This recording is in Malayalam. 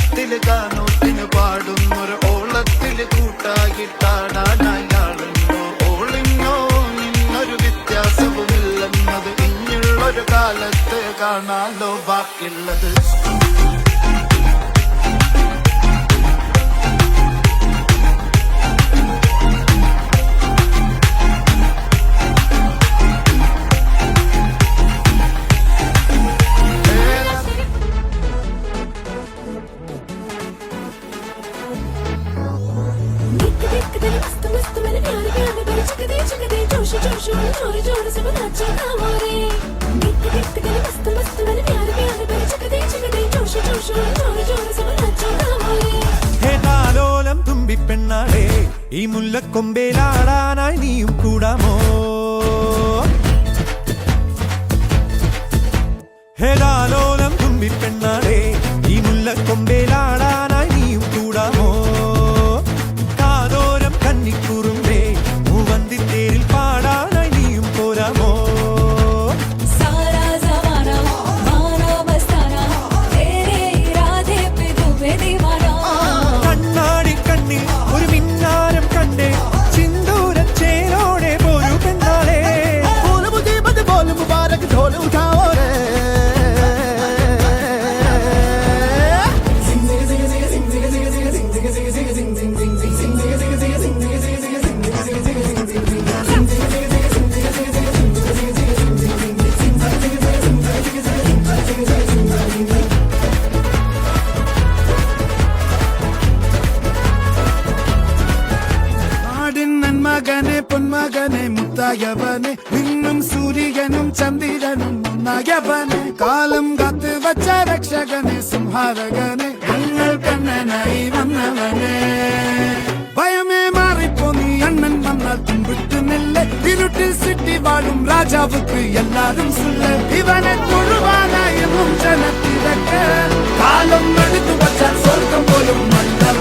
താളത്തില് ഗാനത്തിന് പാടുന്നൊരു ഓളത്തില് കൂട്ടായിട്ടാടാനാളുണ്ടോ ഓളിന്നോ ഇന്നൊരു വ്യത്യാസവുമില്ലെന്നത് ഇനിയുള്ളൊരു കാലത്ത് കാണാലോ ബാക്കിയുള്ളത്. ഹേതാലോലം തുമ്പിപ്പെണ്ണാളെ ഈ മുല്ലക്കൊമ്പേലാടാനായി നീയും കൂടാമോ? ഹേതാലോലം തുമ്പിപ്പെണ്ണാളെ ഈ മുല്ലക്കൊമ്പേലാടാനായി നീയും കൂടാമോ? കാതോരം കന്നിക്കൂറുമ്പേ മൂവന്തിത്തേരിൽ പാടാനായി നീയും പോരാമോ? കണ്ണാടി കണ്ണിൽ ഒരു മിന്നാരം കണ്ടേ ചിന്തൂരച്ചേരോടെ പോരു പെണ്ണാളെ മകനെ പൊന്മകനെ മുത്തായവനെ നിന്നും സൂര്യനും ചന്ദ്രനും ഒന്നായവനെ കാലം കാത്ത് വച്ച രക്ഷകനെ സംഹാരകനെ ഞങ്ങൾ കണ്ണനായി വന്നവനെ ഭയമേ മാറിപ്പോ നീ അണ്ണൻ വന്നാൽ തുമ്പിട്ടുന്നില്ല ഇരുട്ടിൽ സിറ്റി വാഴും രാജാവുക്ക് എല്ലാരും സുല്ല ഇവനെ തൊഴുവാനായെന്നും ജനത്തിരക്ക് കാലം എടുത്തു വച്ചാൽ സ്വർഗം പോലും മണ്ണൽ